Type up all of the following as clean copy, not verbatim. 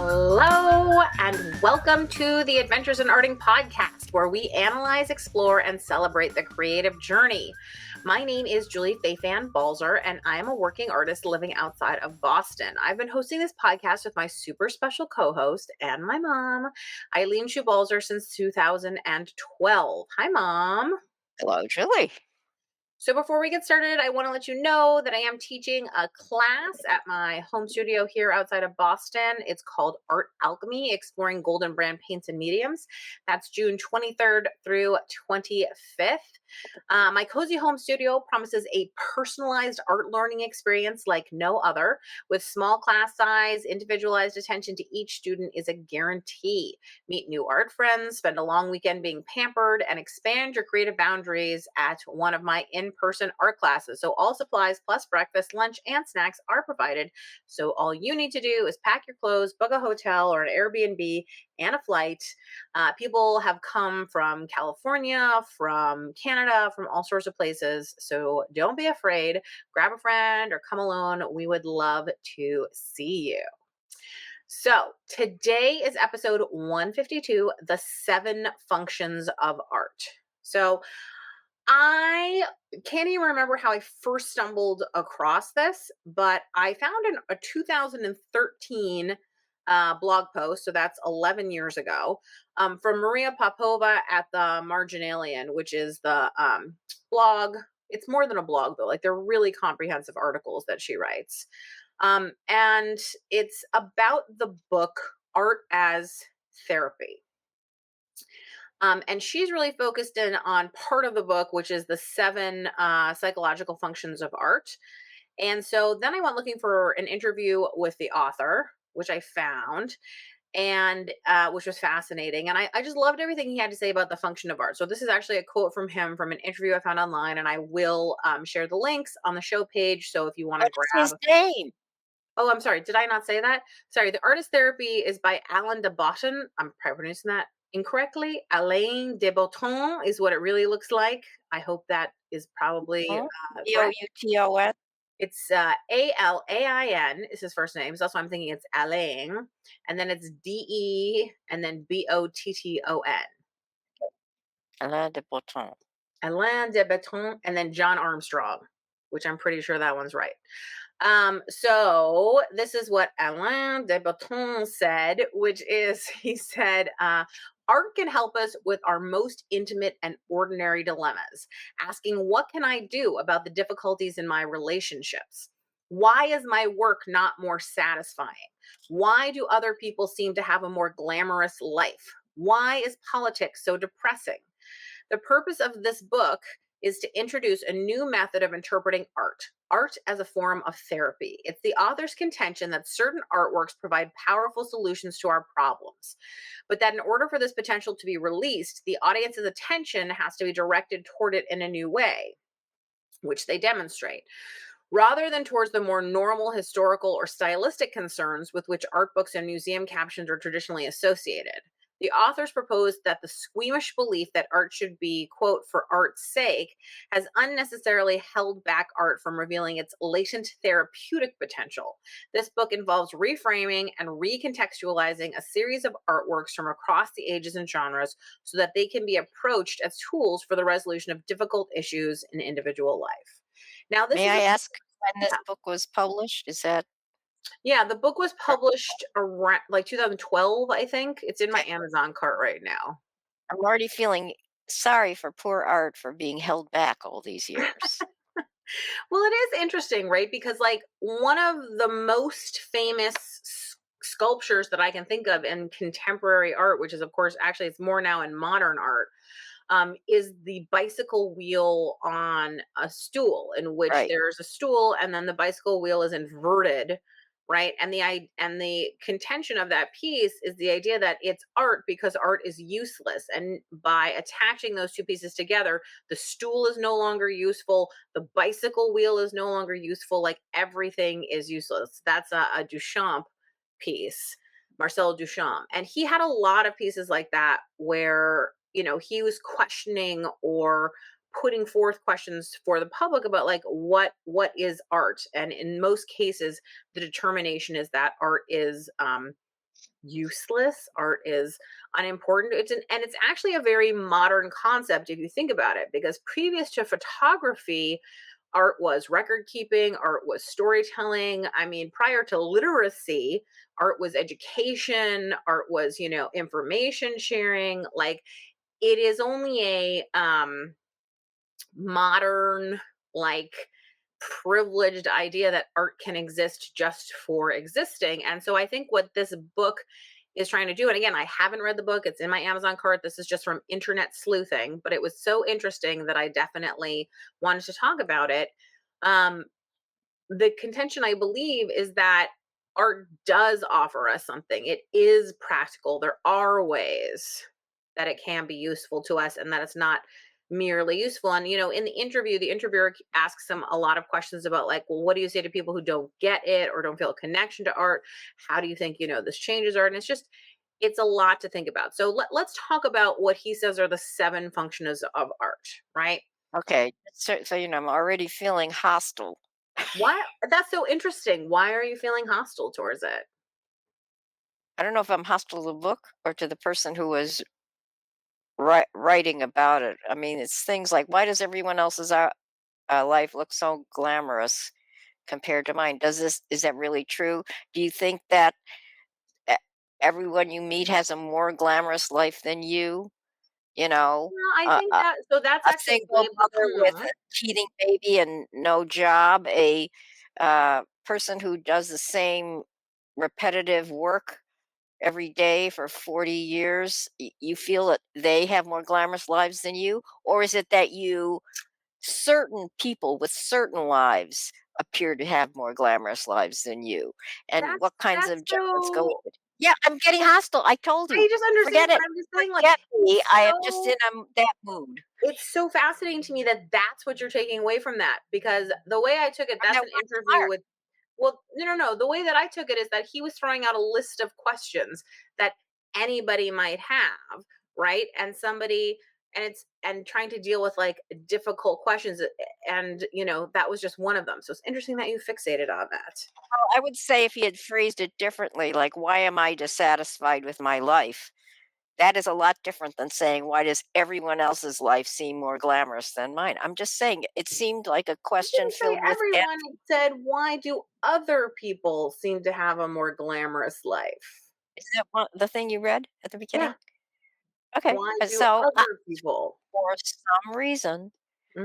Hello, and welcome to the Adventures in Arting podcast, where we analyze, explore, and celebrate the creative journey. My name is Julie Fei-Fan Balzer, and I am a working artist living outside of Boston. I've been hosting this podcast with my super special co-host and my mom, Eileen Balzer, since 2012. Hi, Mom. Hello, Julie. So before we get started, I want to let you know that I am teaching a class at my home studio here outside of Boston. It's called Art Alchemy, Exploring Golden Brand Paints and Mediums. That's June 23rd through 25th. My cozy home studio promises a personalized art learning experience like no other. With small class size, individualized attention to each student is a guarantee. Meet new art friends, spend a long weekend being pampered, and expand your creative boundaries at one of my in-person art classes. So all supplies plus breakfast, lunch, and snacks are provided. So all you need to do is pack your clothes, book a hotel or an Airbnb, and a flight. People have come from California, from Canada, from all sorts of places. So don't be afraid. Grab a friend or come alone. We would love to see you. So today is episode 152, The 7 Functions of Art. So I can't even remember how I first stumbled across this, but I found a 2013 blog post, so that's 11 years ago, from Maria Popova at the Marginalian, which is the blog. It's more than a blog, though. Like, they're really comprehensive articles that she writes. And it's about the book Art as Therapy. And she's really focused in on part of the book, which is the 7 psychological functions of art. And so then I went looking for an interview with the author, which I found, and which was fascinating. And I just loved everything he had to say about the function of art. So this is actually a quote from him from an interview I found online, and I will share the links on the show page. So if you want to What's grab. his name? Oh, I'm sorry. Did I not say that? Sorry. The Artist Therapy is by Alain de Botton. I'm probably pronouncing that incorrectly. Alain de Botton is what it really looks like. I hope that is probably Huh? correct. Bouton? It's Alain is his first name. So that's why I'm thinking it's Alain. And then it's DE and then Botton. Alain de Botton. Alain de Botton and then John Armstrong, which I'm pretty sure that one's right. So this is what Alain de Botton said, which is, he said, art can help us with our most intimate and ordinary dilemmas, asking, what can I do about the difficulties in my relationships? Why is my work not more satisfying? Why do other people seem to have a more glamorous life? Why is politics so depressing? The purpose of this book is to introduce a new method of interpreting art as a form of therapy. It's the author's contention that certain artworks provide powerful solutions to our problems, but that in order for this potential to be released, the audience's attention has to be directed toward it in a new way, which they demonstrate, rather than towards the more normal historical or stylistic concerns with which art books and museum captions are traditionally associated. The authors proposed that the squeamish belief that art should be, quote, for art's sake, has unnecessarily held back art from revealing its latent therapeutic potential. This book involves reframing and recontextualizing a series of artworks from across the ages and genres so that they can be approached as tools for the resolution of difficult issues in individual life. Now, this May is I ask when this yeah. book was published? Is that Yeah, the book was published around like 2012, I think. It's in my okay? Amazon cart right now. I'm already feeling sorry for poor art for being held back all these years. Well, it is interesting, right? Because like one of the most famous sculptures that I can think of in contemporary art, which is of course actually it's more now in modern art, is the bicycle wheel on a stool, in which Right. there's a stool and then the bicycle wheel is inverted, right? And the contention of that piece is the idea that it's art because art is useless, and by attaching those two pieces together, the stool is no longer useful, the bicycle wheel is no longer useful, like everything is useless. That's a Duchamp piece, Marcel Duchamp, and he had a lot of pieces like that where he was questioning or putting forth questions for the public about like what is art, and in most cases the determination is that art is useless. Art is unimportant. And it's actually a very modern concept if you think about it, because previous to photography, art was record keeping, art was storytelling. I mean, prior to literacy, art was education, art was, information sharing. Like, it is only a modern, like, privileged idea that art can exist just for existing. And so I think what this book is trying to do, and again, I haven't read the book, it's in my Amazon cart. This is just from internet sleuthing, but it was so interesting that I definitely wanted to talk about it. Um, the contention, I believe, is that art does offer us something. It is practical. There are ways that it can be useful to us, and that it's not merely useful. And in the interview, the interviewer asks him a lot of questions about, like, well, what do you say to people who don't get it or don't feel a connection to art? How do you think this changes art? And it's a lot to think about. So let's talk about what he says are the seven functions of art, right? Okay, so I'm already feeling hostile. Why? That's so interesting. Why are you feeling hostile towards it? I don't know if I'm hostile to the book or to the person who was writing about it. I mean, it's things like, why does everyone else's life look so glamorous compared to mine? Is that really true? Do you think that e- everyone you meet has a more glamorous life than you? You know, Well, I uh, think uh, that, so that's a actually single mother with mhm. a cheating baby and no job, a person who does the same repetitive work every day for 40 years, you feel that they have more glamorous lives than you? Or is it that certain people with certain lives appear to have more glamorous lives than you? And That's what kinds that's of judgments go so, into it? Yeah, I'm getting hostile. I told you. I just understand, Forget but it. I'm just saying, like, Forget me. it's I am just in so that mood. it's so fascinating to me that that's what you're taking away from that, because the way I took it, I'm that's not an one interview smart. with, well, no, no, no. The way that I took it is that he was throwing out a list of questions that anybody might have, right? And trying to deal with, like, difficult questions, and that was just one of them. So it's interesting that you fixated on that. Well, I would say if he had phrased it differently, like, why am I dissatisfied with my life? That is a lot different than saying, why does everyone else's life seem more glamorous than mine? I'm just saying it seemed like a It question didn't say filled with everyone. It said, why do other people seem to have a more glamorous life? is that the thing you read at the Yeah. beginning? Okay. Why And do so other people? for some reason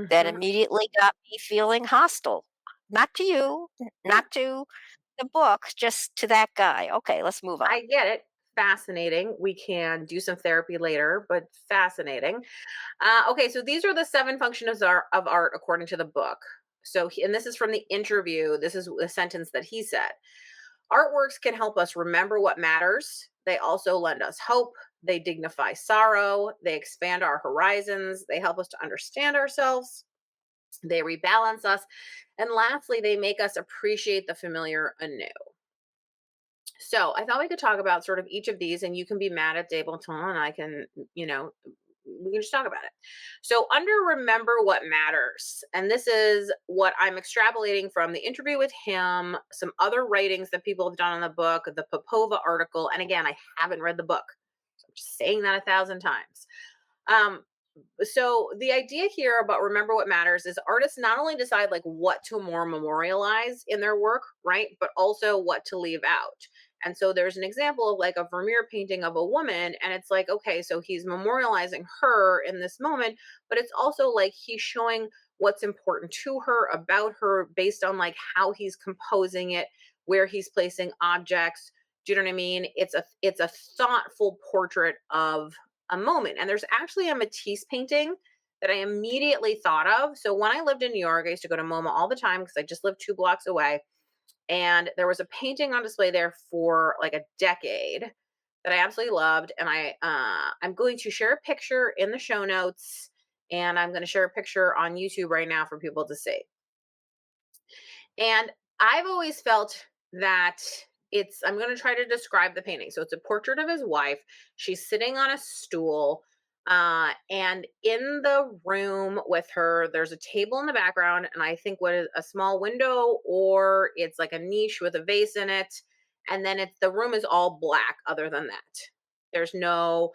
that Hmm. immediately got me feeling hostile. Not to you, Yeah, not to the book, just to that guy. Okay, let's move on. I get it. Fascinating. We can do some therapy later, but fascinating. Okay, so these are the seven functions of art according to the book. So, and this is from the interview. This is a sentence that he said. Artworks can help us remember what matters. They also lend us hope. They dignify sorrow. They expand our horizons. They help us to understand ourselves. They rebalance us. And lastly, they make us appreciate the familiar anew. So I thought we could talk about sort of each of these, and you can be mad at Dableton, and I can, we can just talk about it. So, under remember what matters, and this is what I'm extrapolating from the interview with him, some other writings that people have done on the book, the Popova article, and again, I haven't read the book, so I'm just saying that 1,000 times. Um, so the idea here about remember what matters is artists not only decide, like, what to more memorialize in their work, right, but also what to leave out. And so there's an example of, like, a Vermeer painting of a woman, and it's like, okay, so he's memorializing her in this moment, but it's also like he's showing what's important to her, about her, based on, like, how he's composing it, where he's placing objects. Do you know what I mean? It's a thoughtful portrait of a moment. And there's actually a Matisse painting that I immediately thought of. So when I lived in New York, I used to go to MoMA all the time because I just lived 2 blocks away. And there was a painting on display there for like a decade that I absolutely loved. And I'm going to share a picture in the show notes, and I'm going to share a picture on YouTube right now for people to see. And I've always felt that I'm going to try to describe the painting. So it's a portrait of his wife. She's sitting on a stool. And in the room with her, there's a table in the background. And I think what is a small window, or it's like a niche with a vase in it. and then it's the room is all black other than that. There's no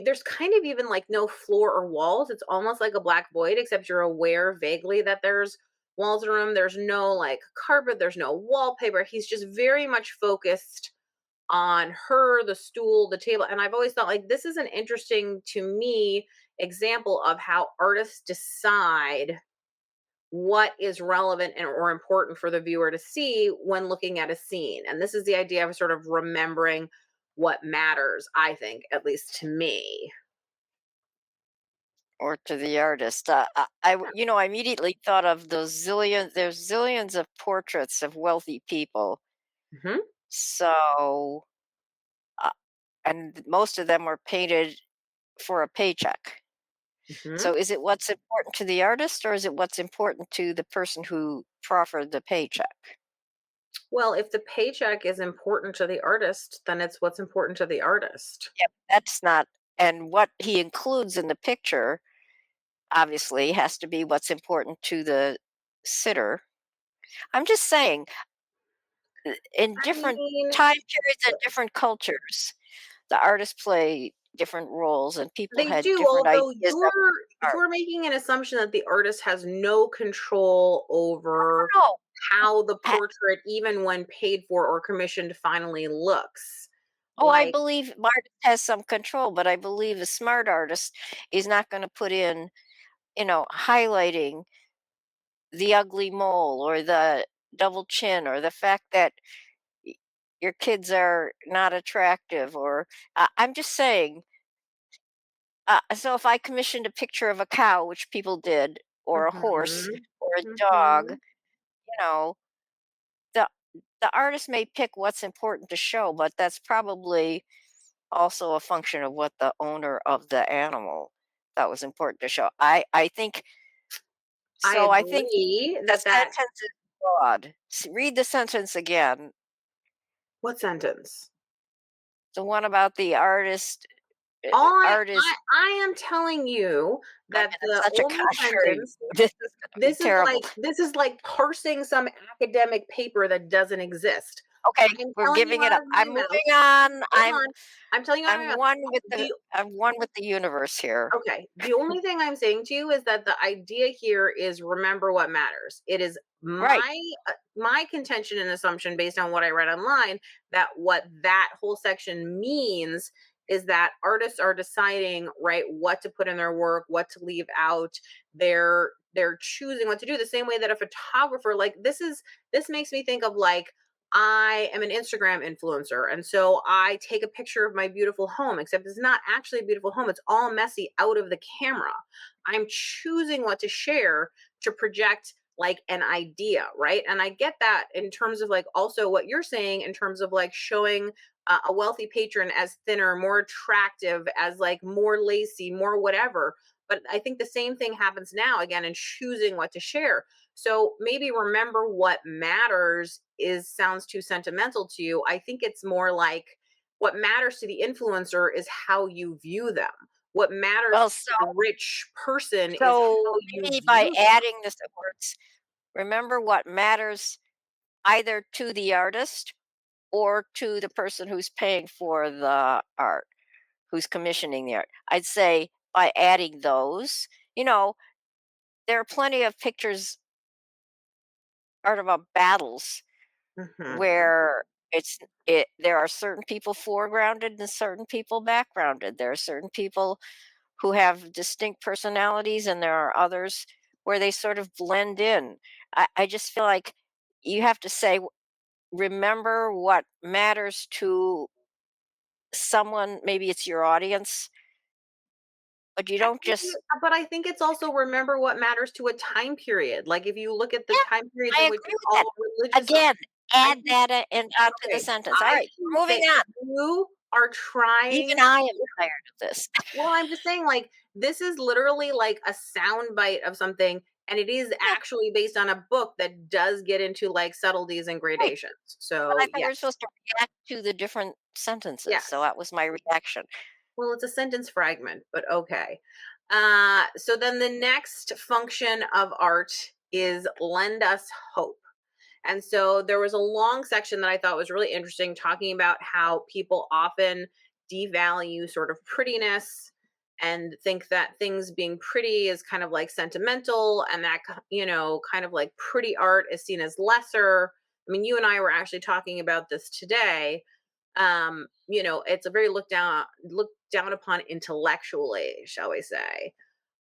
there's kind of even like no floor or walls. It's almost like a black void, except you're aware vaguely that there's walls in the room. There's no like carpet, there's no wallpaper. He's just very much focused on her, the stool, the table. And I've always thought like this is an interesting to me example of how artists decide what is relevant and or important for the viewer to see when looking at a scene. And this is the idea of sort of remembering what matters, I think, at least to me. or to the artist. I immediately thought of those there's zillions of portraits of wealthy people. Hmm. So, uh, and most of them were painted for a paycheck. Hmm. So is it what's important to the artist or is it what's important to the person who proffered the paycheck? Well, if the paycheck is important to the artist, then it's what's important to the artist. Yep, that's not, and what he includes in the picture obviously has to be what's important to the sitter. I'm just saying, in I different mean, time periods and different cultures, the artists play different roles and people they had do, different although ideas of art. you're making an assumption that the artist has no control over No, how the I, portrait, even when paid for or commissioned, finally looks. oh, I Like, believe artist has some control, but I believe a smart artist is not going to put in, highlighting the ugly mole or the double chin or the fact that y- your kids are not attractive or I'm just saying, so if I commissioned a picture of a cow, which people did, or a horse mhm, or a dog, mhm. you know, the the artist may pick what's important to show, but that's probably also a function of what the owner of the animal that was important to show. I think I so. I think agree the that sentence is broad. Read the sentence again. what sentence? The one about the artist. All Artist. I am telling you I'm that in the such a only contrary. sentence This is going to be terrible. this is like parsing some academic paper that doesn't exist. Okay, I am we're telling you giving it out up. of I'm my mouth. moving on. Hold on. I'm telling you out of I'm my mouth. one with the The I'm one with the universe here. Okay. The only thing I'm saying to you is that the idea here is remember what matters. It is Right. my contention and assumption based on what I read online that what that whole section means is that artists are deciding right what to put in their work, what to leave out. They're choosing what to do the same way that a photographer like this makes me think of like I am an Instagram influencer. And so I take a picture of my beautiful home, except it's not actually a beautiful home. It's all messy out of the camera. I'm choosing what to share to project like an idea, right? And I get that in terms of like also what you're saying in terms of like showing a wealthy patron as thinner, more attractive, as like more lacy, more whatever. But I think the same thing happens now again in choosing what to share. So maybe remember what matters is sounds too sentimental to you. I think it's more like what matters to the influencer is how you view them. What matters Well, to so the rich person is how so you maybe by view them. adding this words, remember what matters either to the artist or to the person who's paying for the art, who's commissioning the art. I'd say by adding those, you know, there are plenty of pictures art about battles Mhm. where there are certain people foregrounded and certain people backgrounded. There are certain people who have distinct personalities and there are others where they sort of blend in. I just feel like you have to say remember what matters to someone, maybe it's your audience, but you I don't think just but I think it's also remember what matters to a time period. Like if you look at the yeah, time periods I in which agree it's with that. all religious, Again, I add think that in onto the okay, sentence. All I right, think we're moving that on. you are Even trying I am tired of this. well, I'm just saying, like, this is literally like a sound bite of something, and it is Yeah, actually based on a book that does get into like subtleties and right. gradations. But So, I thought we were yes, supposed to react to the different sentences, so yes. that was my reaction. Well, it's a sentence fragment, but okay. So then the next function of art is lend us hope. And so there was a long section that I thought was really interesting talking about how people often devalue sort of prettiness and think that things being pretty is kind of like sentimental, and that kind of like pretty art is seen as lesser. I mean, you and I were actually talking about this today. It's a very looked down upon intellectually, shall we say.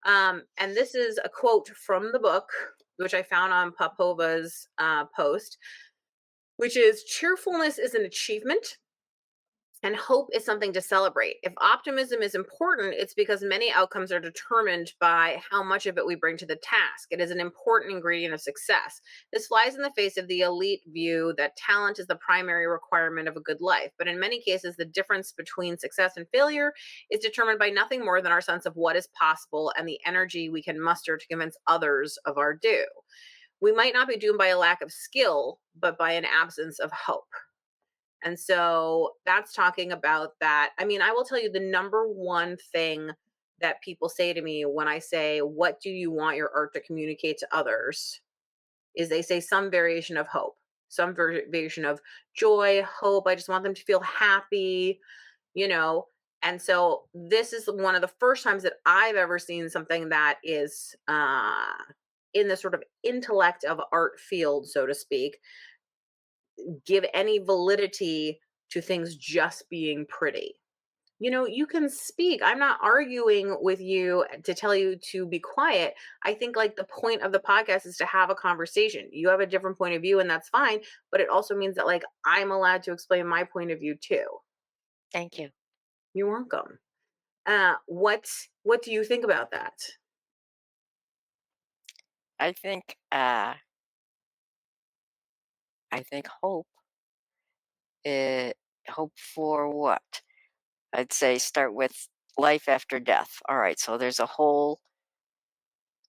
And this is a quote from the book, which I found on Popova's post, which is: cheerfulness is an achievement and hope is something to celebrate. If optimism is important, it's because many outcomes are determined by how much of it we bring to the task. It is an important ingredient of success. This flies in the face of the elite view that talent is the primary requirement of a good life. But in many cases, the difference between success and failure is determined by nothing more than our sense of what is possible and the energy we can muster to convince others of our due. We might not be doomed by a lack of skill, but by an absence of hope. And so that's talking about that. I mean, I will tell you the number one thing that people say to me when I say, "What do you want your art to communicate to others?" is they say some variation of hope, some variation of joy, hope. I just want them to feel happy, you know. And so this is one of the first times that I've ever seen something that is in the sort of intellect of art field, so to speak, give any validity to things just being pretty. You can speak. I'm not arguing with you to tell you to be quiet. I think like the point of the podcast is to have a conversation. You have a different point of view and that's fine, but it also means that like I'm allowed to explain my point of view too. Thank you. You're welcome. What do you think about that? I think I think uh, hope for what? I'd say start with life after death. All right, so there's a whole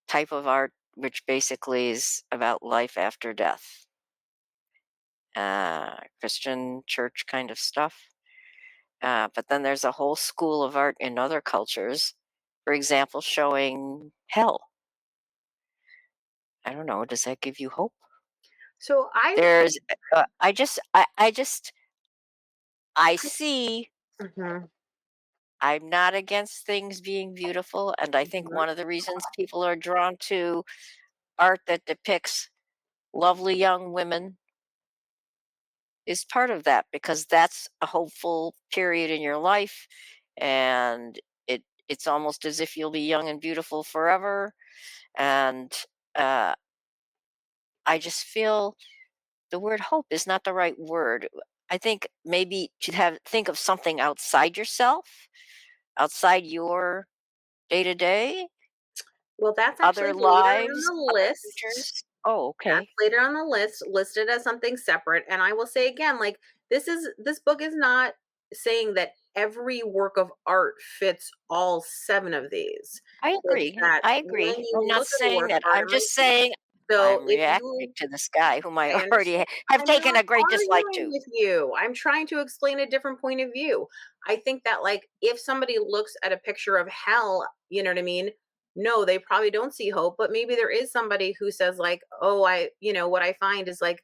type of art which basically is about life after death. Christian church kind of stuff. But then there's a whole school of art in other cultures, for example, showing hell. I don't know. Does that give you hope? So I There's, I just, I see. Mhm, I'm not against things being beautiful, and I think mhm. one of the reasons people are drawn to art that depicts lovely young women is part of that because that's a hopeful period in your life, and it's almost as if you'll be young and beautiful forever. And uh, I just feel the word hope is not the right word. I think maybe to have think of something outside yourself, outside your day to day, Well, that's actually other later on lives, the other list. futures. Oh, That's okay. later on the list, listed as something separate. And I will say again, like this book is not saying that every work of art fits all seven of these. I It's agree. that I when agree. you I'm not look at a saying work of that. art, I'm just saying so I'm if reacting you to this guy whom I I already understand. have I'm taken not a great dislike arguing to. with you. I'm trying to explain a different point of view. I think that like if somebody looks at a picture of hell, you know what I mean? No, they probably don't see hope, but maybe there is somebody who says like, "Oh, what I find is like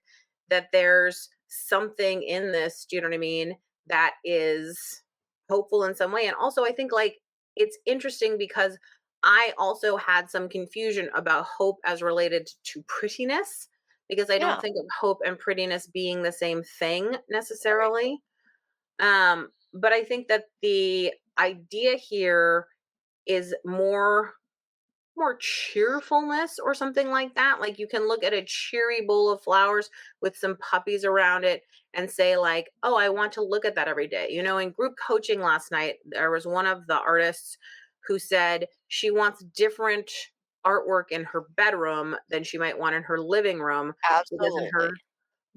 that there's something in this, do you know what I mean, that is hopeful in some way." And also I think like it's interesting because I also had some confusion about hope as related to prettiness because I don't Yeah. think of hope and prettiness being the same thing Right. necessarily. But I think that the idea here is more cheerfulness or something like that. Like you can look at a cheery bowl of flowers with some puppies around it and say like, "Oh, I want to look at that every day." In group coaching last night, there was one of the artists who said she wants different artwork in her bedroom than she might want in her living room because in her Absolutely.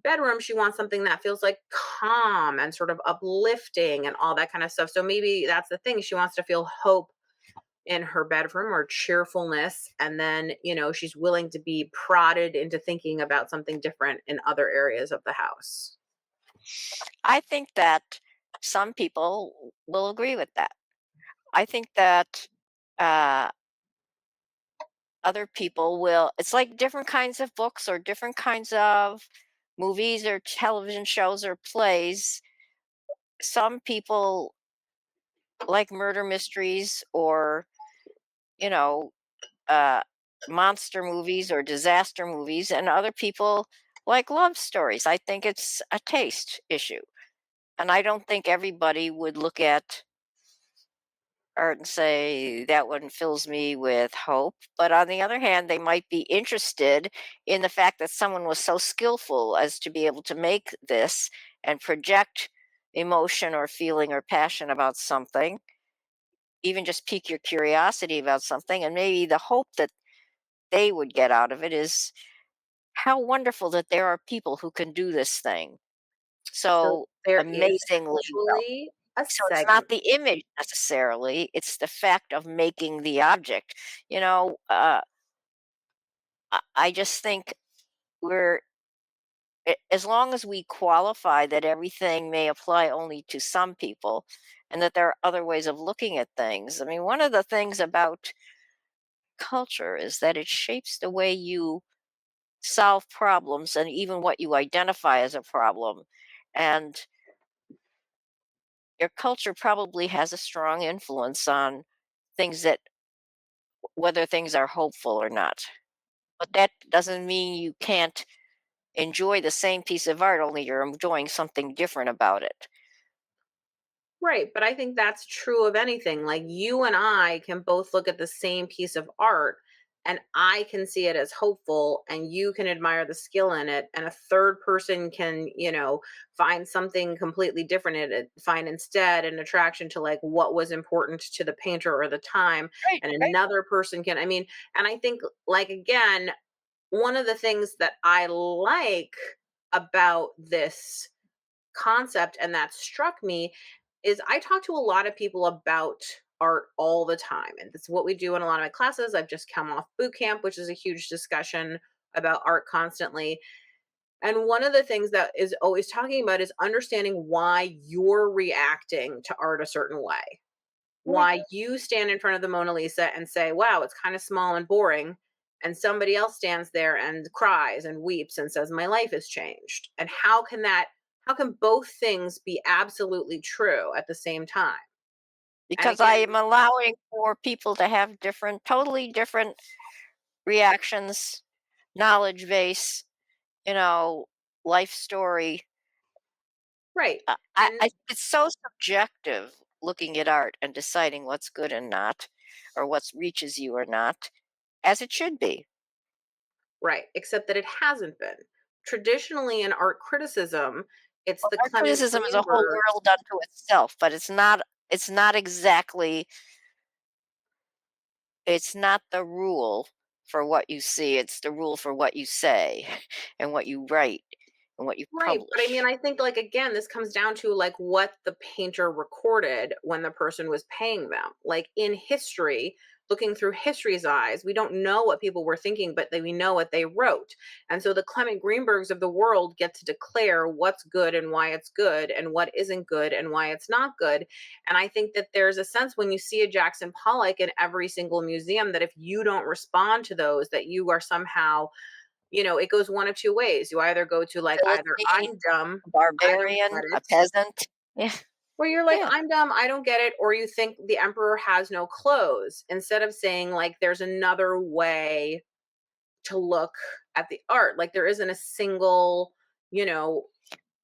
bedroom she wants something that feels like calm and sort of uplifting and all that kind of stuff. So maybe that's the thing. She wants to feel hope in her bedroom or cheerfulness, and then she's willing to be prodded into thinking about something different in other areas of the house. I think that some people will agree with that. I think that uh, other people will. It's like different kinds of books or different kinds of movies or television shows or plays. Some people like murder mysteries or, you know, uh, monster movies or disaster movies, and other people like love stories. I think it's a taste issue. And I don't think everybody would look at art and say, that one fills me with hope. But on the other hand, they might be interested in the fact that someone was so skillful as to be able to make this and project emotion or feeling or passion about something, even just pique your curiosity about something. And maybe the hope that they would get out of it is how wonderful that there are people who can do this thing So so there is amazingly well. actually a So it's not segment. the image necessarily, it's the fact of making the object. You know, I just think we're as long as we qualify that everything may apply only to some people and that there are other ways of looking at things. I mean, one of the things about culture is that it shapes the way you solve problems and even what you identify as a problem. And your culture probably has a strong influence on things that whether things are hopeful or not. But that doesn't mean you can't enjoy the same piece of art, only you're enjoying something different about it. Right, but I think that's true of anything. Like you and I can both look at the same piece of art and I can see it as hopeful and you can admire the skill in it and a third person can, find something completely different in it, find instead an attraction to like what was important to the painter or the time Right, and right. another person can and I think like again, one of the things that I like about this concept and that struck me is I talk to a lot of people about art all the time. And that's what we do in a lot of my classes. I've just come off boot camp, which is a huge discussion about art constantly. And one of the things that is always talking about is understanding why you're reacting to art a certain way. Right. Why you stand in front of the Mona Lisa and say, wow, it's kind of small and boring. And somebody else stands there and cries and weeps and says, my life has changed. And how can both things be absolutely true at the same time? And Because I again, am allowing for people to have different, totally different reactions, knowledge base, you know, life story. right. I And it's so subjective looking at art and deciding what's good and not, or what reaches you or not, as it should be. right, except that it hasn't been. Traditionally in art criticism, it's Well, the art Clement criticism is a whole Greenberg. world unto itself, but it's not exactly it's not the rule for what you see, it's the rule for what you say and what you write and what you Right, but I mean, publish. I think, like, again, this comes down to, like, what the painter recorded when the person was paying them. Like, in history, looking through history's eyes, we don't know what people were thinking, but we know what they wrote. And so the Clement Greenbergs of the world get to declare what's good and why it's good and what isn't good and why it's not good. And I think that there's a sense when you see a Jackson Pollock in every single museum that if you don't respond to those, that you are somehow, it goes one of two ways. You either go to like either Philistine, I'm dumb, a I don't barbarian, get a it, peasant. Yeah, where you're like, yeah. I'm dumb, I don't get it, or you think the emperor has no clothes, instead of saying like there's another way to look at the art. Like there isn't a single, you know,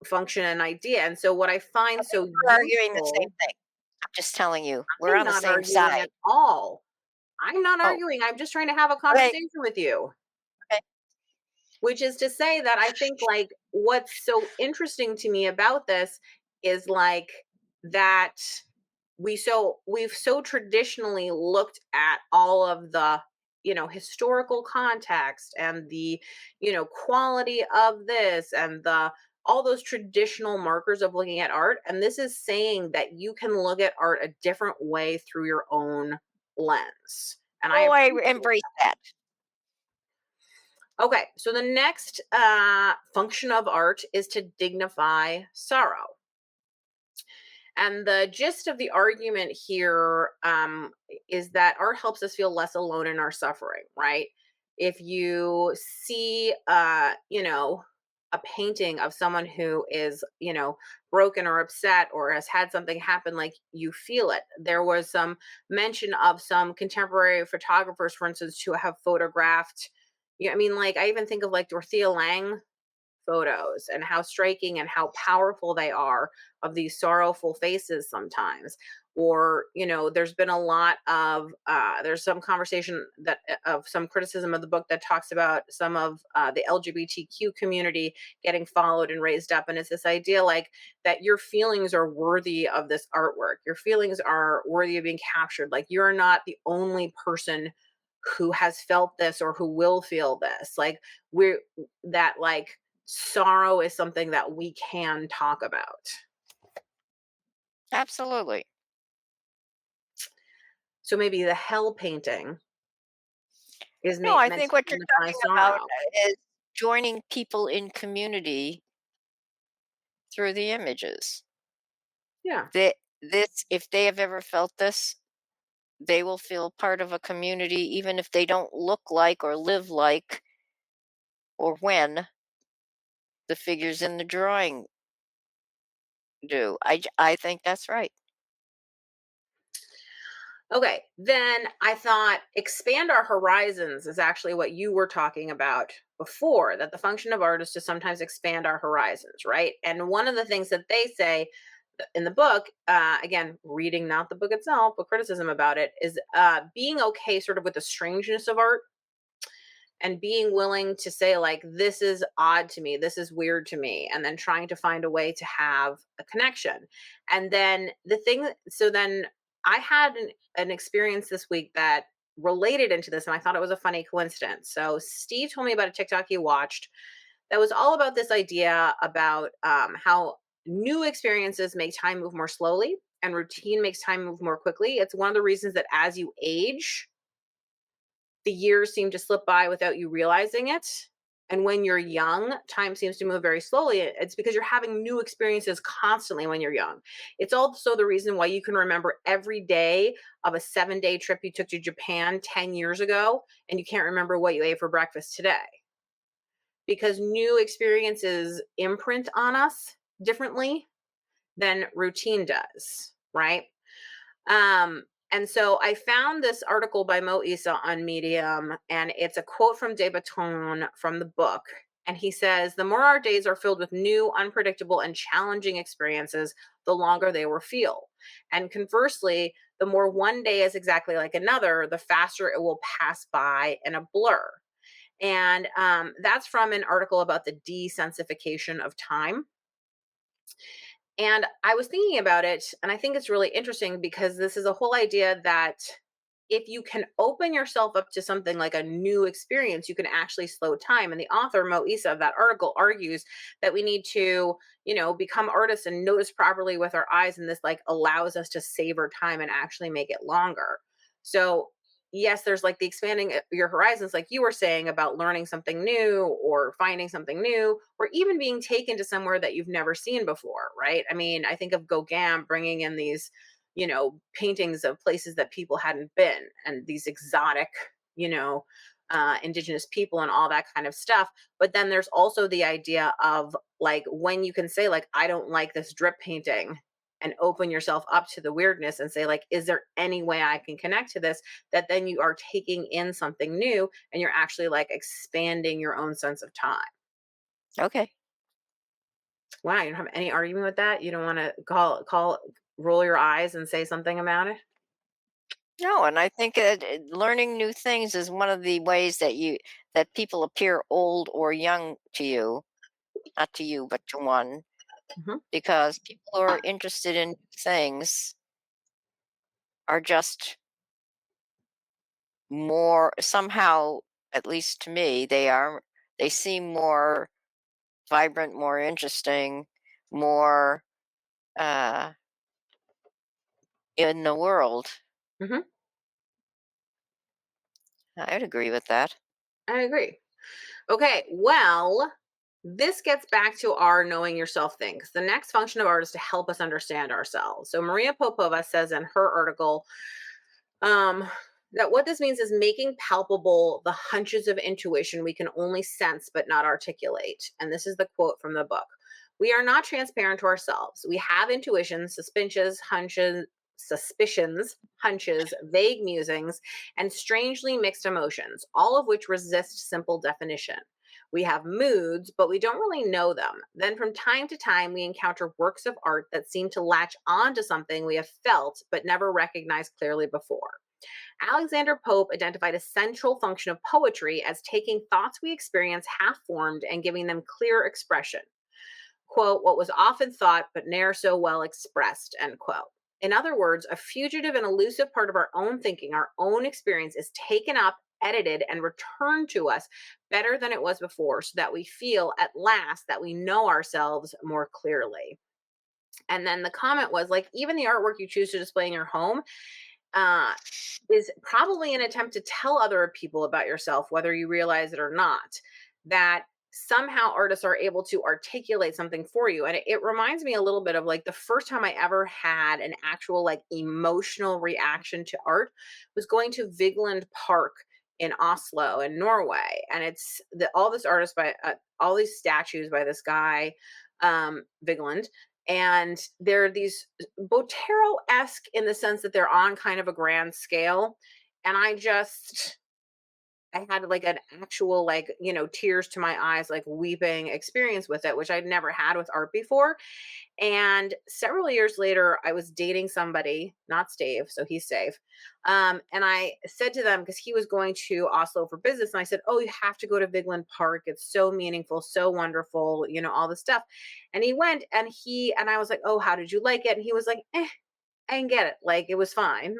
function and idea. And so what I I find think so we're arguing the same useful, thing. I'm just telling you, we're I'm on the not same arguing side. at all. I'm not Oh, arguing. I'm just trying to have a okay, conversation with you. okay. Which is to say that I think like what's so interesting to me about this is like that we've so traditionally looked at all of the historical context and the quality of this and the all those traditional markers of looking at art, and this is saying that you can look at art a different way through your own lens, and I Oh, I appreciate. embrace that. Okay, so the next function of art is to dignify sorrow. And the gist of the argument here is that art helps us feel less alone in our suffering, right? If you see, a painting of someone who is, broken or upset or has had something happen, like you feel it. There was some mention of some contemporary photographers, for instance, who have photographed. Yeah, I mean, like I even think of like Dorothea Lange photos and how striking and how powerful they are of these sorrowful faces sometimes. Or there's been a lot of there's some conversation that of some criticism of the book that talks about some of the LGBTQ community getting followed and raised up, and it's this idea like that your feelings are worthy of this artwork, your feelings are worthy of being captured, like you're not the only person who has felt this or who will feel this, like we're that like sorrow is something that we can talk about. Absolutely. So maybe the hell painting is No, I meant think to what you're magnify talking about sorrow. is joining people in community through the images. Yeah. That this, if they have ever felt this, they will feel part of a community, even if they don't look like or live like or when the figures in the drawing do. I think that's right. Okay. Then I thought expand our horizons is actually what you were talking about before, that the function of art is to sometimes expand our horizons, right? And one of the things that they say in the book, again, reading not the book itself, but criticism about it, is being okay sort of with the strangeness of art and being willing to say like this is odd to me, this is weird to me, and then trying to find a way to have a connection. And then so then I had an experience this week that related into this, and I thought it was a funny coincidence. So Steve told me about a TikTok he watched that was all about this idea about how new experiences make time move more slowly and routine makes time move more quickly. It's one of the reasons that as you age, the years seem to slip by without you realizing it. And when you're young, time seems to move very slowly. It's because you're having new experiences constantly when you're young. It's also the reason why you can remember every day of a 7-day trip you took to Japan 10 years ago, and you can't remember what you ate for breakfast today. Because new experiences imprint on us differently than routine does, right? And so I found this article by Mo Issa on Medium, and it's a quote from De Baton from the book. And he says, the more our days are filled with new, unpredictable, and challenging experiences, the longer they will feel. And conversely, the more one day is exactly like another, the faster it will pass by in a blur. And that's from an article about the desensification of time. And I was thinking about it, and I think it's really interesting because this is a whole idea that if you can open yourself up to something like a new experience, you can actually slow time. And the author, Mo Issa, of that article argues that we need to, become artists and notice properly with our eyes. And this like allows us to savor time and actually make it longer. So yes, there's like the expanding your horizons, like you were saying about learning something new or finding something new, or even being taken to somewhere that you've never seen before, right? I mean, I think of Gauguin bringing in these, paintings of places that people hadn't been and these exotic, you know, indigenous people and all that kind of stuff. But then there's also the idea of like when you can say like, I don't like this drip painting, and open yourself up to the weirdness and say like, is there any way I can connect to this, that then you are taking in something new and you're actually like expanding your own sense of time. Okay. Wow, you don't have any argument with that? You don't want to roll your eyes and say something about it? No, and I think that learning new things is one of the ways that people appear old or young to you, not to you, but to one, Mhm. because people who are interested in things are just more somehow, at least to me, they seem more vibrant, more interesting, more uh, in the world. Mhm. I'd agree with that. I agree. Okay, well, this gets back to our knowing yourself thing. 'Cause the next function of art is to help us understand ourselves. So Maria Popova says in her article, um, That what this means is making palpable the hunches of intuition we can only sense but not articulate. And this is the quote from the book. We are not transparent to ourselves. We have intuitions, suspicions, hunches, vague musings, and strangely mixed emotions, all of which resist simple definition. We have moods, but we don't really know them. Then, from time to time, we encounter works of art that seem to latch on to something we have felt but never recognized clearly before. Alexander Pope identified a central function of poetry as taking thoughts we experience half formed and giving them clear expression. Quote, what was often thought but ne'er so well expressed, end quote. In other words, a fugitive and elusive part of our own thinking, our own experience is taken up, edited, and returned to us better than it was before, so that we feel at last that we know ourselves more clearly. And then the comment was like, even the artwork you choose to display in your home uh, is probably an attempt to tell other people about yourself, whether you realize it or not, that somehow artists are able to articulate something for you. And it reminds me a little bit of like the first time I ever had an actual like emotional reaction to art was going to Vigeland Park in Oslo in Norway. And it's all this artist by all these statues by this guy, Vigeland, and they're these Botero-esque in the sense that they're on kind of a grand scale. And I had like an actual like, tears to my eyes, like weeping experience with it, which I'd never had with art before. And several years later, I was dating somebody, not Stave, so he's safe. And I said to them, because he was going to Oslo for business, and I said, oh, you have to go to Vigeland Park. It's so meaningful, so wonderful, all this stuff. And he went and I was like, oh, how did you like it? And he was like, I didn't get it. Like it was fine,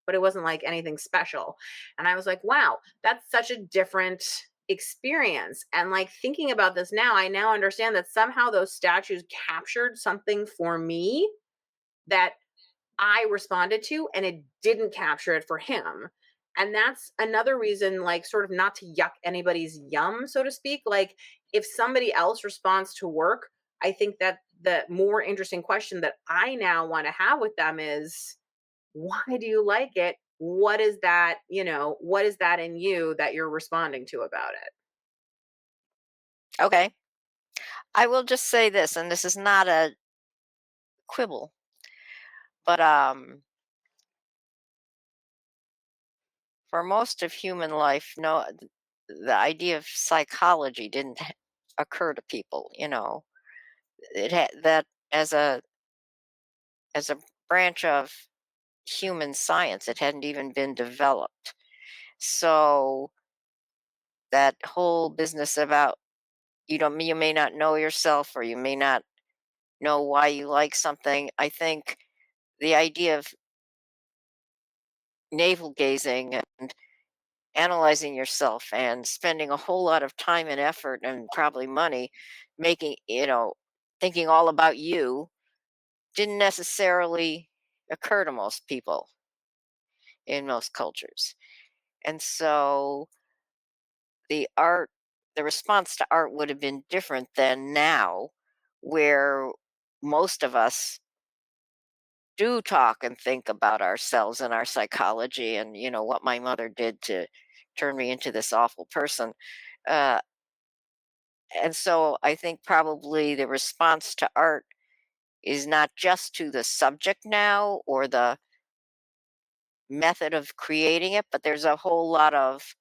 but it wasn't like anything special. And I was like, wow, that's such a different experience. And like thinking about this now, I now understand that somehow those statues captured something for me that I responded to, and it didn't capture it for him. And that's another reason, like, sort of not to yuck anybody's yum, so to speak. Like, if somebody else responds to work, I think that the more interesting question that I now want to have with them is, why do you like it? What is that in you that you're responding to about it? Okay. I will just say this, and this is not a quibble, but for most of human life, no, the idea of psychology didn't occur to people. It had that as a branch of human science. It hadn't even been developed. So that whole business about you may not know yourself or you may not know why you like something. I think the idea of navel gazing and analyzing yourself and spending a whole lot of time and effort and probably money making, thinking all about you didn't necessarily occur to most people in most cultures. And so the art, the response to art would have been different than now, where most of us do talk and think about ourselves and our psychology and what my mother did to turn me into this awful person. uh, and so I think probably the response to art is not just to the subject now or the method of creating it, but there's a whole lot of,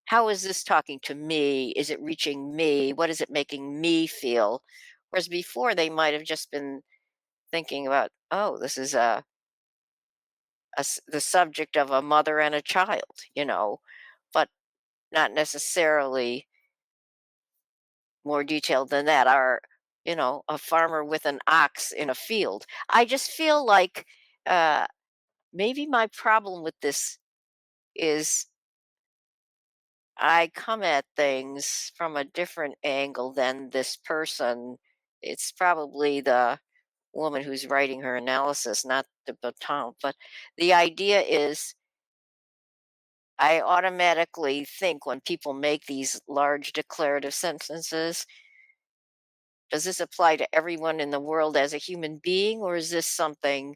how is this talking to me? Is it reaching me? What is it making me feel? Whereas before they might have just been thinking about, oh, this is the subject of a mother and a child, but not necessarily more detailed than that. Are a farmer with an ox in a field? I just feel like uh, maybe my problem with this is I come at things from a different angle than this person. It's probably the woman who's writing her analysis, not the baton. But the idea is, I automatically think when people make these large declarative sentences, does this apply to everyone in the world as a human being, or is this something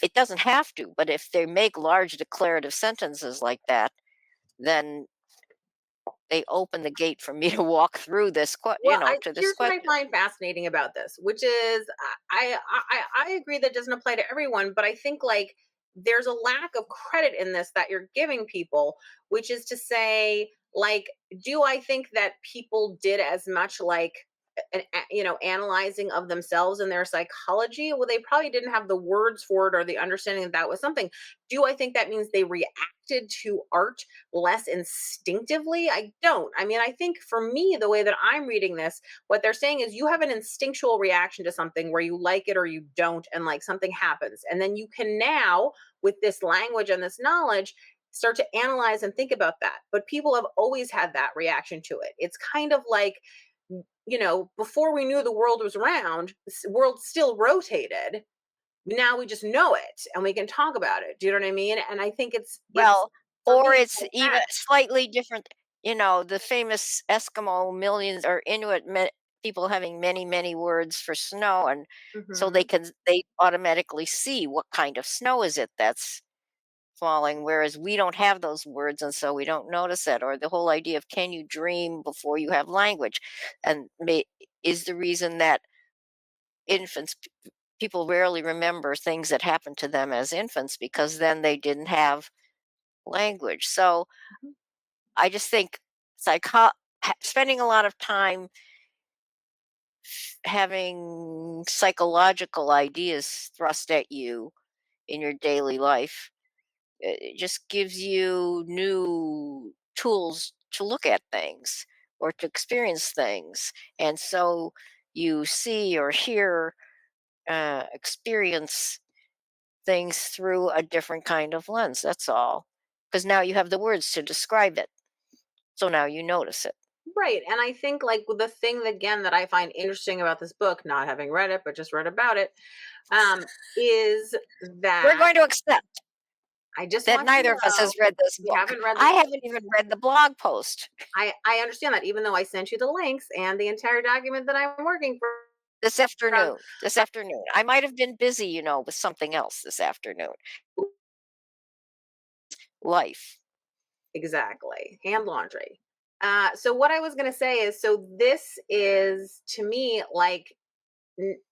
It doesn't have to, but if they make large declarative sentences like that, then they open the gate for me to walk through Well, to this here's what I question. find fascinating about this, which is I agree that doesn't apply to everyone, but I think like there's a lack of credit in this that you're giving people, which is to say, like, do I think that people did as much like analyzing of themselves and their psychology? Well, they probably didn't have the words for it or the understanding that that was something. Do I think that means they reacted to art less instinctively? I don't. I mean, I think for me, the way that I'm reading this, what they're saying is you have an instinctual reaction to something where you like it or you don't, and like something happens. And then you can now, with this language and this knowledge, start to analyze and think about that. But people have always had that reaction to it. It's kind of like, before we knew the world was round, the world still rotated. Now we just know it and we can talk about it. Do you know what I mean? And I think it's Well, for or me, it's it's like even that. slightly different. The famous Eskimo millions or Inuit people having many, many words for snow, and so Mhm. they automatically see what kind of snow is it that's falling, whereas we don't have those words, and so we don't notice it. Or the whole idea of can you dream before you have language, and is the reason that infants people rarely remember things that happened to them as infants because then they didn't have language. So Mhm. I just think spending a lot of time having psychological ideas thrust at you in your daily life, it just gives you new tools to look at things or to experience things. And so you see or hear, experience things through a different kind of lens. That's all. Because now you have the words to describe it. So now you notice it. Right. And I think like the thing again that I find interesting about this book, not having read it, but just read about it, um, is We're that going to accept I just that want you to neither of us know has read this you book. haven't read the I book. haven't even read the blog post I understand that even though I sent you the links and the entire document that I'm working this from. afternoon. This afternoon. I might have been busy, with something else this afternoon. Life. Exactly. Hand laundry. So what I was going to say is, so this is to me like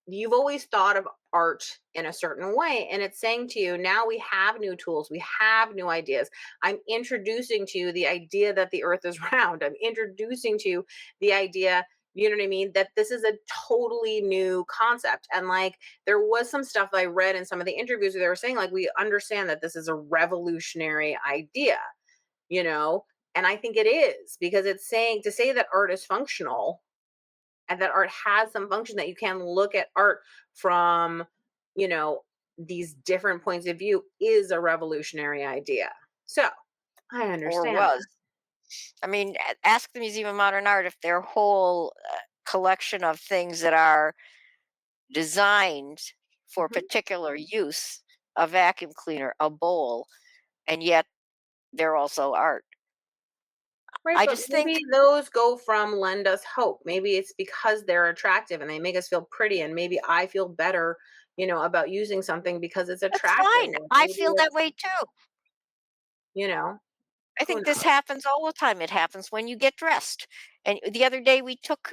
you've always thought of art in a certain way, and it's saying to you now we have new tools, we have new ideas. I'm introducing to you the idea that the earth is round. I'm introducing to you the idea, you know what I mean, that this is a totally new concept. And like there was some stuff that I read in some of the interviews where they were saying like we understand that this is a revolutionary idea, you know and I think it is, because it's saying to say that art is functional and that art has some function, that you can look at art from you know these different points of view, is a revolutionary idea. So I Or understand was. that. I mean, ask the Museum of Modern Art if their whole collection of things that are designed for Mhm. particular use, a vacuum cleaner, a bowl, and yet they're also art. Right, I but just think maybe those go from lend us hope. Maybe it's because they're attractive and they make us feel pretty, and maybe I feel better about using something because it's that's attractive, fine. or I maybe feel that it's way too. you know I who think this knows. happens all the time. It happens when you get dressed. And the other day we took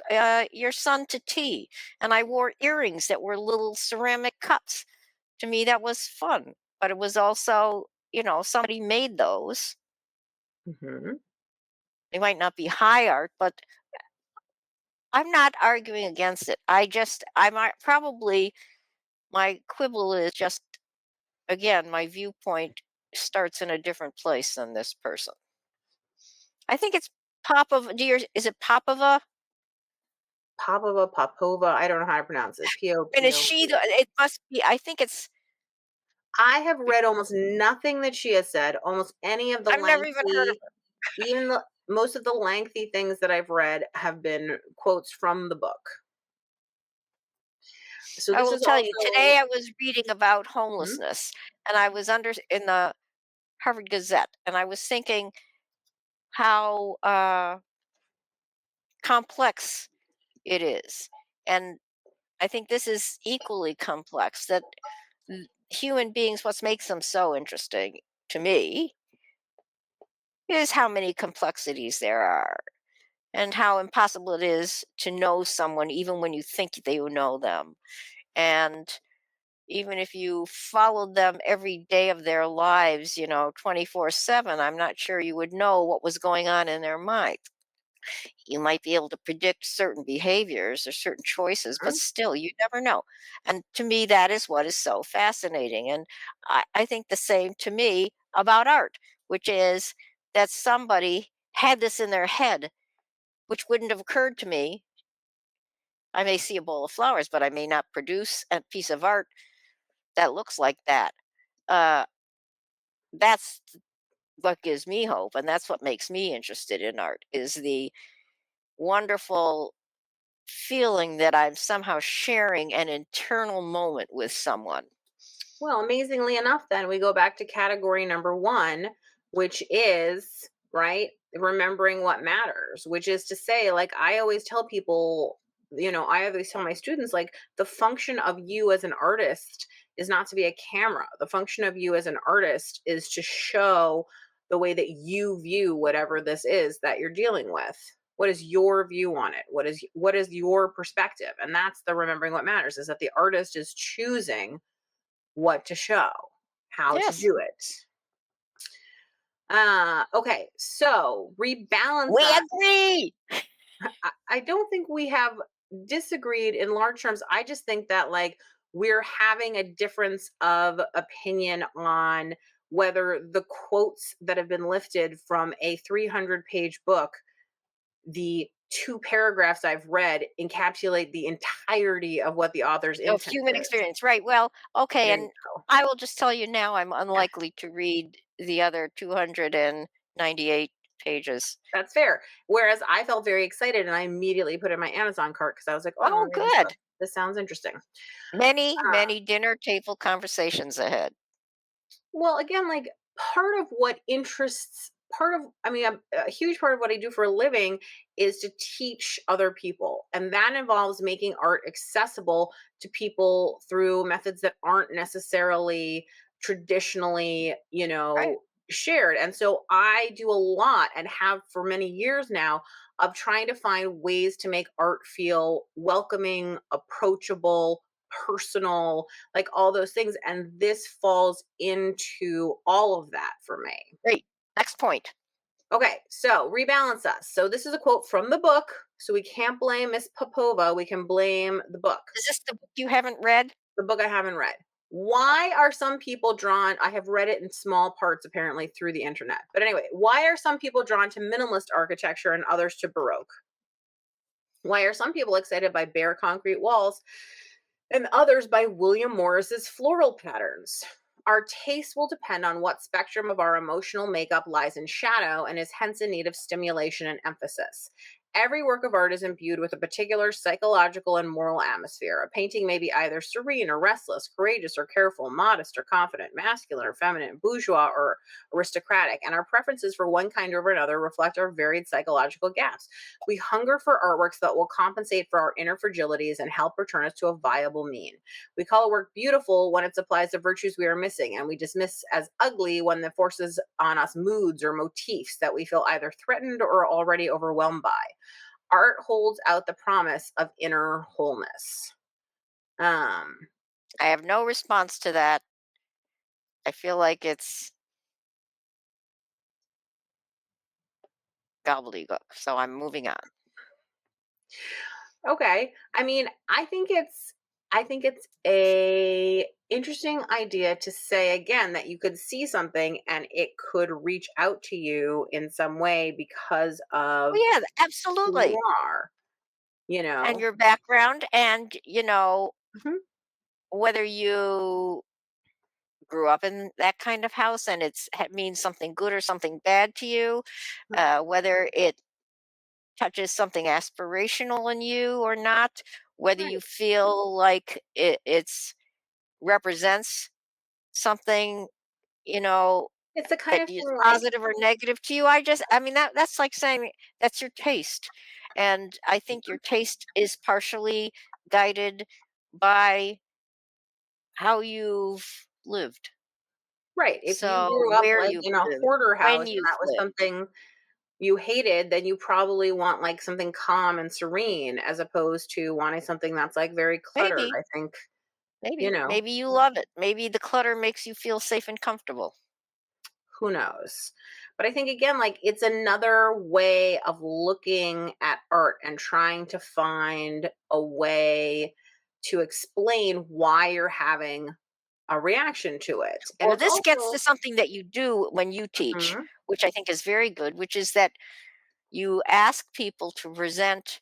your son to tea, and I wore earrings that were little ceramic cups. To me, that was fun. But it was also, somebody made those. Hmm. They might not be high art, but I'm not arguing against it. I might probably, my quibble is just, again, my viewpoint starts in a different place than this person. I think it's is it Popova? Popova, Popova, I don't know how to pronounce it. And is P-O-P-O. she it must be, I think it's I have read almost nothing that she has said, almost any of the I've never even heard of lengthy, her. even the most of the lengthy things that I've read have been quotes from the book. So I this will is tell you, also. today I was reading about Mhm. homelessness, and I was under in the Harvard Gazette, and I was thinking how complex it is. And I think this is equally complex, that human beings, what makes them so interesting to me is how many complexities there are and how impossible it is to know someone even when you think that you know them. And even if you followed them every day of their lives, 24/7, I'm not sure you would know what was going on in their mind. You might be able to predict certain behaviors or certain choices, but Mhm. still, you never know. And to me, that is what is so fascinating. And I think the same to me about art, which is that somebody had this in their head, which wouldn't have occurred to me. I may see a bowl of flowers, but I may not produce a piece of art that looks like that. Uh, that's what gives me hope, and that's what makes me interested in art is the wonderful feeling that I'm somehow sharing an internal moment with someone. Well, amazingly enough, then we go back to category number one, which is, right, remembering what matters, which is to say, like, I always tell people, I always tell my students, like, the function of you as an artist is not to be a camera. The function of you as an artist is to show the way that you view whatever this is that you're dealing with. What is your view on it? What is your perspective? And that's the remembering what matters, is that the artist is choosing what to show, how to Yes, do it. Okay, so rebalance we us. agree. I don't think we have disagreed in large terms. I just think that, like, we're having a difference of opinion on whether the quotes that have been lifted from a 300-page book, the two paragraphs I've read, encapsulate the entirety of what the author's Of intent human is. experience, right? Well, okay, There you and go. I will just tell you now, I'm Yeah. unlikely to read the other 298 pages. That's fair. Whereas I felt very excited and I immediately put it in my Amazon cart because I was like, "Oh, I wanna Oh, read this book. good. This sounds interesting." Many, Uh, many dinner table conversations ahead. well, again, like, part of what interests part of I mean, a huge part of what I do for a living is to teach other people, and that involves making art accessible to people through methods that aren't necessarily traditionally, Right. shared. And so I do a lot and have for many years now of trying to find ways to make art feel welcoming, approachable, personal, like all those things. And this falls into all of that for me. Great. Next point. Okay, so rebalance us. So this is a quote from the book. So we can't blame Miss Popova. We can blame the book, Is this the book you haven't read? the book I haven't read. Why are some people drawn? I have read it in small parts apparently through the internet. But anyway, why are some people drawn to minimalist architecture and others to Baroque? Why are some people excited by bare concrete walls and others by William Morris's floral patterns? Our taste will depend on what spectrum of our emotional makeup lies in shadow and is hence in need of stimulation and emphasis. Every work of art is imbued with a particular psychological and moral atmosphere. A painting may be either serene or restless, courageous or careful, modest or confident, masculine or feminine, bourgeois or aristocratic, and our preferences for one kind over another reflect our varied psychological gaps. We hunger for artworks that will compensate for our inner fragilities and help return us to a viable mean. We call a work beautiful when it supplies the virtues we are missing, and we dismiss as ugly when it forces on us moods or motifs that we feel either threatened or already overwhelmed by. Art holds out the promise of inner wholeness. Um, I have no response to that. I feel like it's gobbledygook, so I'm moving on. okay. I mean, I think it's a interesting idea to say again that you could see something and it could reach out to you in some way because Oh, of yeah, who you absolutely. are, you And know. your background, and, Mhm. whether you grew up in that kind of house and means something good or something bad to you, whether it touches something aspirational in you or not, whether Right. you feel like it's represents something, you know, It's the kind that of is thing like, positive or negative to you. I mean, that's like saying that's your taste. And I think your taste is partially guided by how you've lived. Right. If you So grew up where like you've in a lived, hoarder when house and you've that was lived. something you hated, then you probably want like something calm and serene as opposed to wanting something that's like very cluttered. Maybe, I think, you maybe, know, maybe you love it. Maybe the clutter makes you feel safe and comfortable. who knows? But I think again, like it's another way of looking at art and trying to find a way to explain why you're having a reaction to it. And Well, it's this gets also to something that you do when you teach, Mhm, which I think is very good, which is that you ask people to present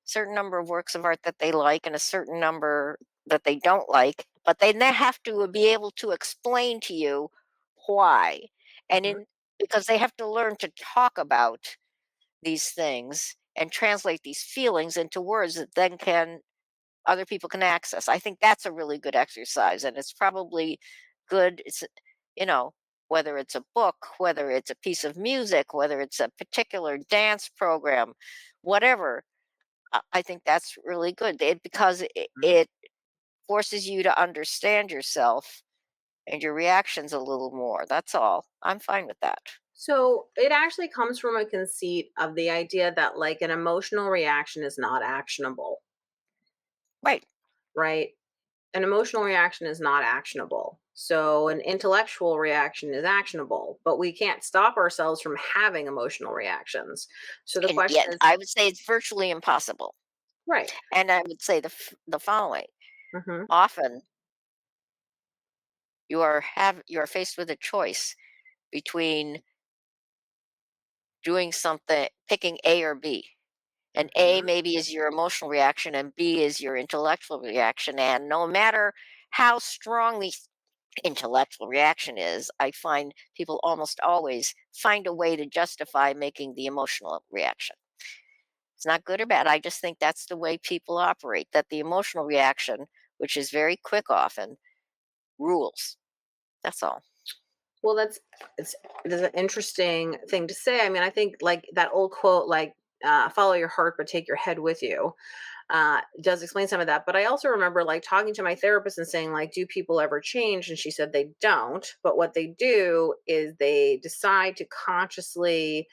certain number of works of art that they like and a certain number that they don't like, but they then have to be able to explain to you why. And mhm. in because they have to learn to talk about these things and translate these feelings into words that then can other people can access. I think that's a really good exercise, and it's probably good. You know, whether it's a book, whether it's a piece of music, whether it's a particular dance program, whatever. I think that's really good because Mhm. it forces you to understand yourself and your reactions a little more. That's all. I'm fine with that. So it actually comes from a conceit of the idea that like an emotional reaction is not actionable, Right. right? An emotional reaction is not actionable. So an intellectual reaction is actionable, but we can't stop ourselves from having emotional reactions. So the And question yet, is, I would say it's virtually impossible. right. And I would say the following: Hmm. often you are faced with a choice between doing something, picking A or B. And A Hmm. maybe is your emotional reaction, and B is your intellectual reaction. And no matter how strong the intellectual reaction is, I find people almost always find a way to justify making the emotional reaction. It's not good or bad. I just think that's the way people operate, that the emotional reaction, which is very quick often, rules. That's all. Well, it's an interesting thing to say. I mean, I think like that old quote, like follow your heart, but take your head with you does explain some of that. But I also remember like talking to my therapist and saying, like, do people ever change? And she said they don't. But what they do is they decide to consciously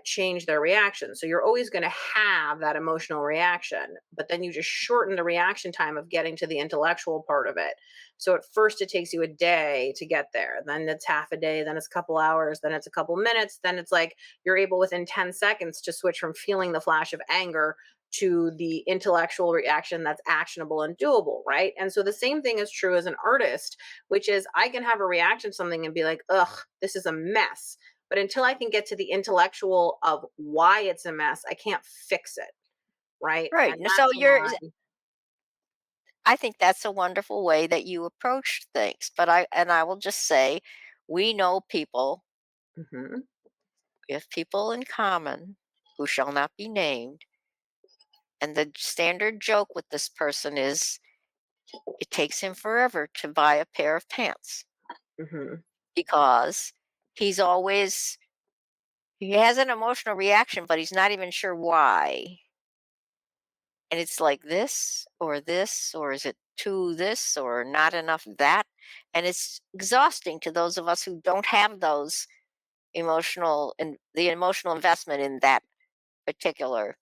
change their reaction. So you're always going to have that emotional reaction, but then you just shorten the reaction time of getting to the intellectual part of it. So at first it takes you a day to get there. Then it's half a day, then it's a couple hours, then it's a couple minutes, then it's like you're able within 10 seconds to switch from feeling the flash of anger to the intellectual reaction that's actionable and doable, right? And so the same thing is true as an artist, which is I can have a reaction to something and be like, ugh, this is a mess. But until I can get to the intellectual of why it's a mess, I can't fix it, right? Right. And So that's you're why. I think that's a wonderful way that you approach things. But I will just say, we know people, Mhm, we have people in common who shall not be named. And the standard joke with this person is it takes him forever to buy a pair of pants mhm. because he's always he has an emotional reaction, but he's not even sure why. And it's like this, or is it too this, or not enough that? And it's exhausting to those of us who don't have those emotional and the emotional investment in that particular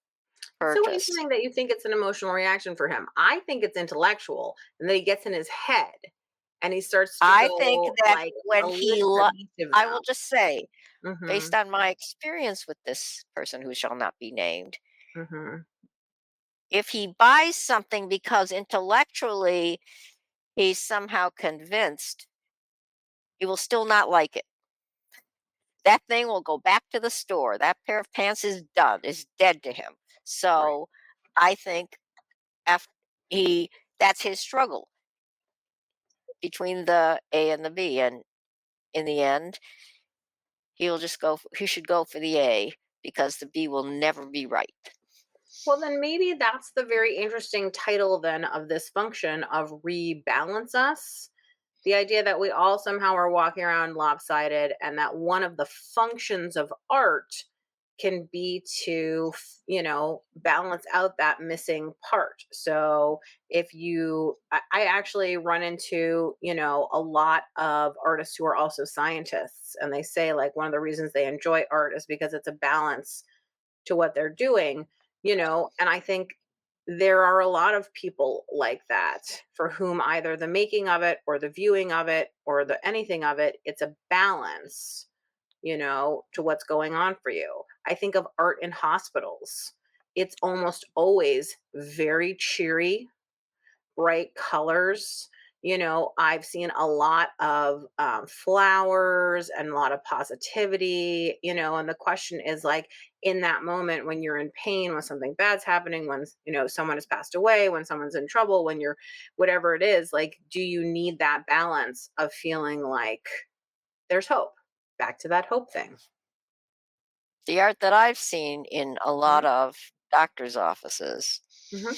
It's so purchase. interesting that you think it's an emotional reaction for him. I think it's intellectual, and then he gets in his head and he starts to I think go that like when a list of each of I will them. just say, based Mhm, on my experience with this person who shall not be named, mhm. if he buys something because intellectually he's somehow convinced, he will still not like it. That thing will go back to the store. That pair of pants is done, is dead to him. Right. So I think after he that's his struggle between the A and the B. And in the end, he should go for the A because the B will never be right. Well, then maybe that's the very interesting title then of this function of rebalance us. The idea that we all somehow are walking around lopsided and that one of the functions of art can be to, balance out that missing part. So if I actually run into, a lot of artists who are also scientists, and they say like one of the reasons they enjoy art is because it's a balance to what they're doing, and I think there are a lot of people like that for whom either the making of it or the viewing of it or the anything of it, it's a balance, to what's going on for you. I think of art in hospitals. It's almost always very cheery, bright colors. I've seen a lot of flowers and a lot of positivity, and the question is like, in that moment when you're in pain, when something bad's happening, when, someone has passed away, when someone's in trouble, when you're whatever it is, like, do you need that balance of feeling like there's hope? Back to that hope thing. The art that I've seen in a lot Mhm, of doctors' offices mhm.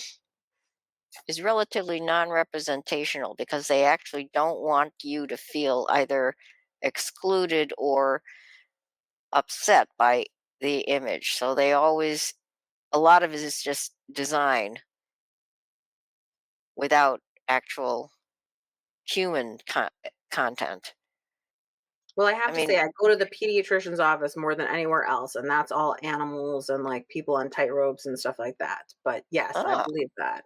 is relatively non-representational because they actually don't want you to feel either excluded or upset by the image. So they always a lot of it is just design without actual human content. Well, I I have to say, mean, I go to the pediatrician's office more than anywhere else, and that's all animals and like people on tight ropes and stuff like that. But yes, I oh, believe that.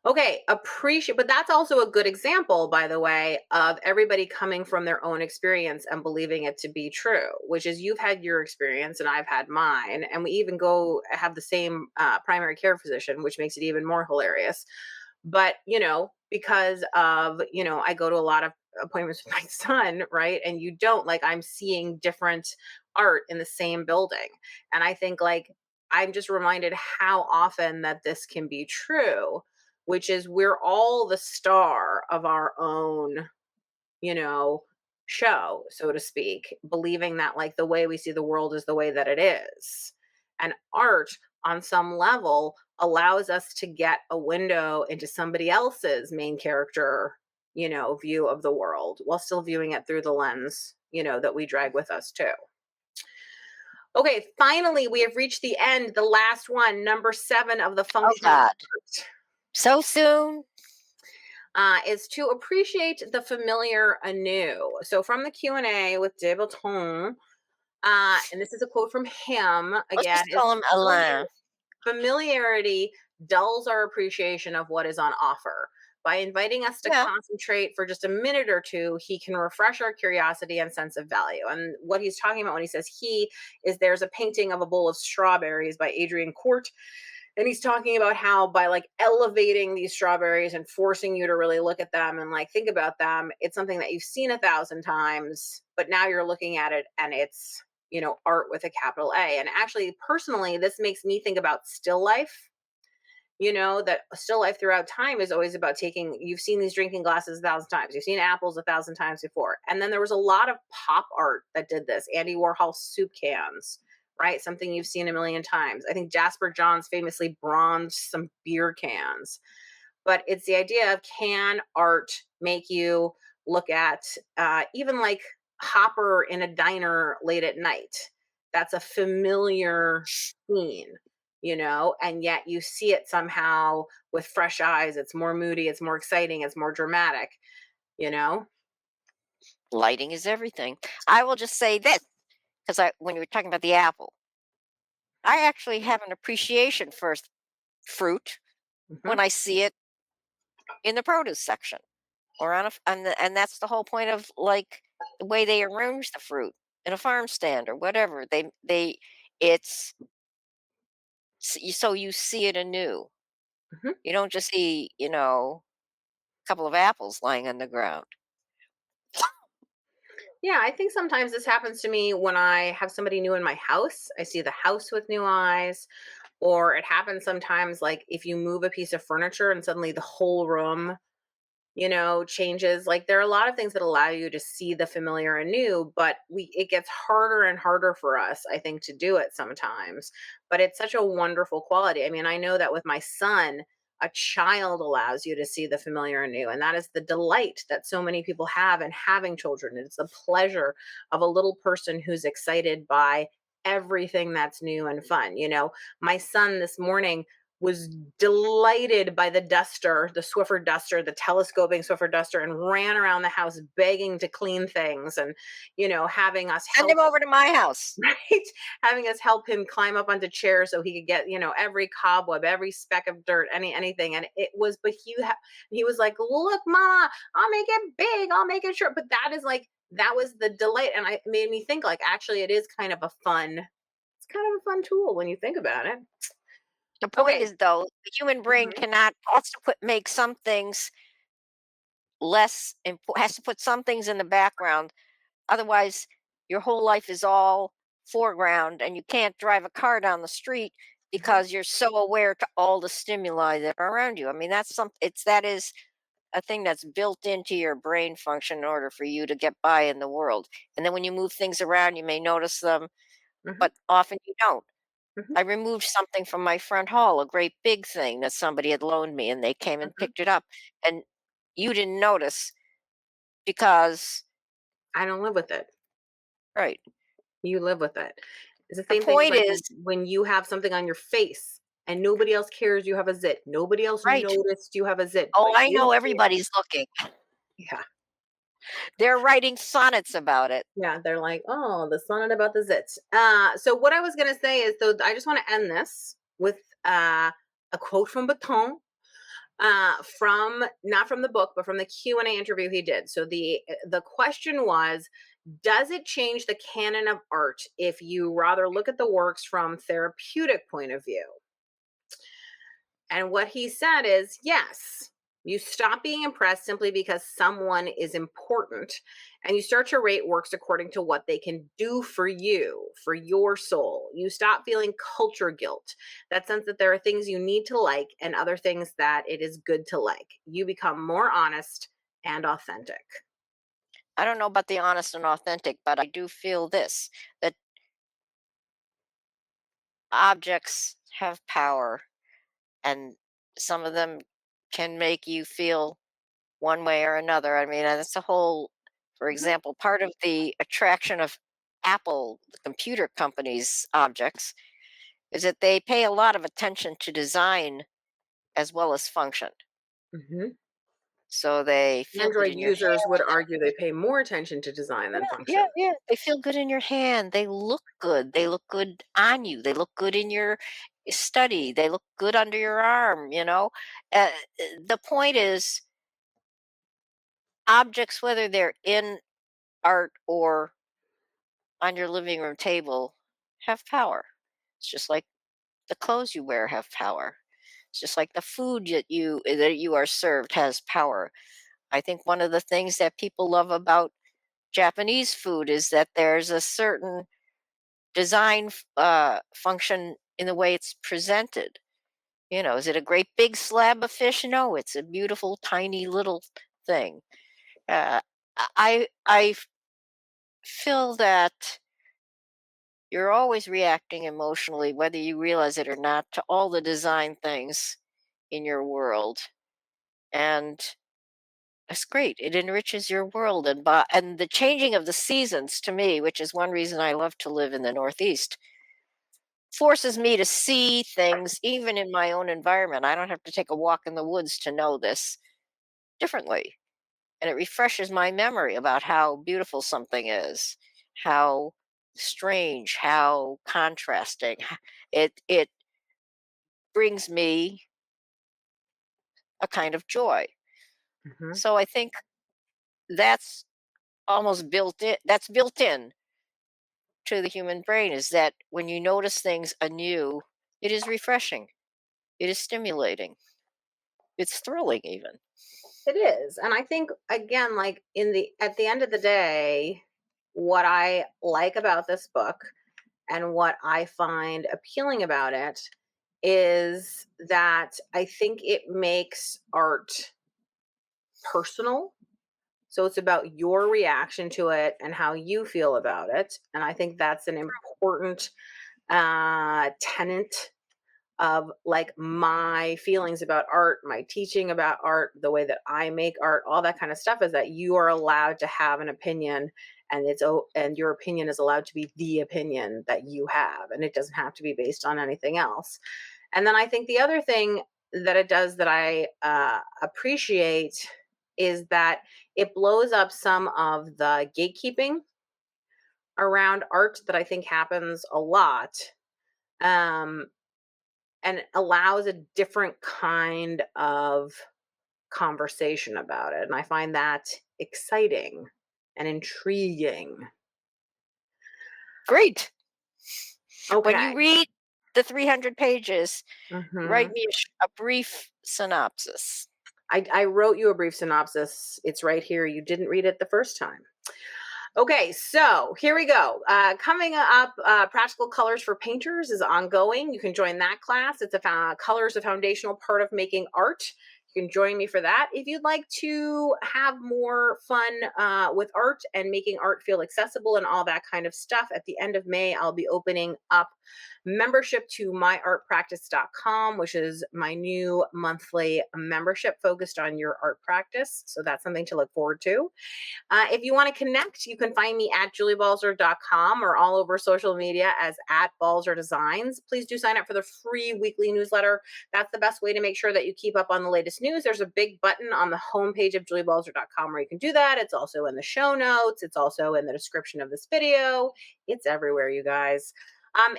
Okay, appreciate, but that's also a good example, by the way, of everybody coming from their own experience and believing it to be true, which is you've had your experience and I've had mine. And we even go have the same primary care physician, which makes it even more hilarious. But, because of, I go to a lot of appointments with my son, right? And you don't, like, I'm seeing different art in the same building. And I think, like, I'm just reminded how often that this can be true, which is we're all the star of our own, you know, show, so to speak, believing that like the way we see the world is the way that it is. And art on some level allows us to get a window into somebody else's main character, view of the world while still viewing it through the lens, that we drag with us too. Okay, finally, we have reached the end, the last one, number 7 of the oh functional God, art. so soon. Is to appreciate the familiar anew. So from the Q&A with de Botton, and this is a quote from him Let's again, just is call him Alain. familiarity dulls our appreciation of what is on offer. By inviting us to Yeah, concentrate for just a minute or two, he can refresh our curiosity and sense of value. And what he's talking about when he says he is there's a painting of a bowl of strawberries by Adrian Court, and he's talking about how by like elevating these strawberries and forcing you to really look at them and like think about them, it's something that you've seen 1,000 times, but now you're looking at it and it's, art with a capital A. And actually, personally, this makes me think about still life. That still life throughout time is always about taking, you've seen these drinking glasses 1,000 times, you've seen apples 1,000 times before. And then there was a lot of pop art that did this. Andy Warhol soup cans, right? Something you've seen a million times. I think Jasper Johns famously bronzed some beer cans. But it's the idea of, can art make you look at even like Hopper in a diner late at night? That's a familiar scene, and yet you see it somehow with fresh eyes. It's more moody, it's more exciting, it's more dramatic, you know? lighting is everything. I will just say this because I when you were talking about the apple, I actually have an appreciation for fruit Hmm. when I see it in the produce section or on a and that's the whole point of like the way they arrange the fruit in a farm stand or whatever. They it's so you see it anew. Hmm. You don't just see, a couple of apples lying on the ground. Yeah, I think sometimes this happens to me when I have somebody new in my house. I see the house with new eyes, or it happens sometimes like if you move a piece of furniture and suddenly the whole room, changes. Like there are a lot of things that allow you to see the familiar and new, but it gets harder and harder for us, I think, to do it sometimes. But it's such a wonderful quality. I mean, I know that with my son, A child allows you to see the familiar and new. And that is the delight that so many people have in having children. It's the pleasure of a little person who's excited by everything that's new and fun. My son this morning was delighted by the duster, the Swiffer duster, the telescoping Swiffer duster, and ran around the house begging to clean things and, having us Send him help. over to my house. Right? Having us help him climb up onto chairs so he could get, every cobweb, every speck of dirt, anything. And it was, but he was like, "Look, Mama, I'll make it big, I'll make it short." But that was the delight. And it made me think, like, actually, it is it's kind of a fun tool when you think about it. The point Okay. is, though, the human brain Mhm. cannot also make some things has to put some things in the background. Otherwise, your whole life is all foreground and you can't drive a car down the street Mhm. because you're so aware to all the stimuli that are around you. I mean, that is a thing that's built into your brain function in order for you to get by in the world. And then when you move things around, you may notice them, Mhm. but often you don't. Mhm. I removed something from my front hall, a great big thing that somebody had loaned me, and they came and Mhm. picked it up. And you didn't notice because, I don't live with it. right. You live with it. It's the The same thing as point like is, when you have something on your face and nobody else cares you have a zit. Nobody else right. noticed you have a zit, Oh, but I you know see it. everybody's looking. Yeah. They're writing sonnets about it. Yeah. They're like, "Oh, the sonnet about the zits." So what I was gonna say is, though, I just want to end this with a quote from Baton, from not from the book, but from the Q&A interview he did. So the question was, does it change the canon of art if you rather look at the works from therapeutic point of view? And what he said is, yes, you stop being impressed simply because someone is important, and you start to rate works according to what they can do for you, for your soul. You stop feeling culture guilt, that sense that there are things you need to like and other things that it is good to like. You become more honest and authentic. I don't know about the honest and authentic, but I do feel this, that objects have power and some of them can make you feel one way or another. I mean, that's a whole, for Mhm. example, part of the attraction of Apple, the computer company's objects, is that they pay a lot of attention to design as well as function. Mhm. So they feel good Android in your users hand. would argue they pay more attention to design Yeah, than yeah, function. yeah. They feel good in your hand. They look good. They look good on you. They look good in your study. They look good under your arm. The point is, objects, whether they're in art or on your living room table, have power. It's just like the clothes you wear have power. It's just like the food that you are served has power. I think one of the things that people love about Japanese food is that there's a certain function in the way it's presented. Is it a great big slab of fish? No, it's a beautiful tiny little thing. Uh, I feel that you're always reacting emotionally, whether you realize it or not, to all the design things in your world, and that's great. It enriches your world, and the changing of the seasons to me, which is one reason I love to live in the Northeast, forces me to see things even in my own environment. I don't have to take a walk in the woods to know this differently. And it refreshes my memory about how beautiful something is, how strange, how contrasting. It brings me a kind of joy. Mhm. So I think that's that's built in to the human brain, is that when you notice things anew, it is refreshing. It is stimulating. It's thrilling even. It is. And I think, again, like, at the end of the day, what I like about this book and what I find appealing about it is that I think it makes art personal. So it's about your reaction to it and how you feel about it. And I think that's an important tenet of like my feelings about art, my teaching about art, the way that I make art, all that kind of stuff, is that you are allowed to have an opinion, and and your opinion is allowed to be the opinion that you have, and it doesn't have to be based on anything else. And then I think the other thing that it does that I appreciate is that it blows up some of the gatekeeping around art that I think happens a lot. Um, and allows a different kind of conversation about it. And I find that exciting and intriguing. Great. When you Okay. read the 300 pages, write Hmm. me a brief synopsis. I wrote you a brief synopsis. It's right here. You didn't read it the first time. Okay, so here we go. Coming up, Practical Colors for Painters is ongoing. You can join that class. It's colors, a foundational part of making art. You can join me for that. If you'd like to have more fun with art and making art feel accessible and all that kind of stuff, at the end of May, I'll be opening up membership to myartpractice.com, which is my new monthly membership focused on your art practice. So that's something to look forward to. If you want to connect, you can find me at juliebalzer.com or all over social media as at Balzer Designs. Please do sign up for the free weekly newsletter. That's the best way to make sure that you keep up on the latest news. There's a big button on the homepage of juliebalzer.com where you can do that. It's also in the show notes. It's also in the description of this video. It's everywhere, you guys.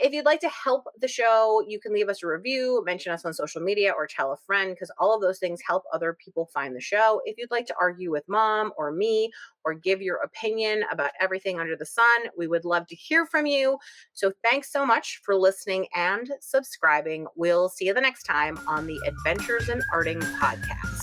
If you'd like to help the show, you can leave us a review, mention us on social media, or tell a friend, because all of those things help other people find the show. If you'd like to argue with mom or me, or give your opinion about everything under the sun, we would love to hear from you. So thanks so much for listening and subscribing. We'll see you the next time on the Adventures in Arting podcast.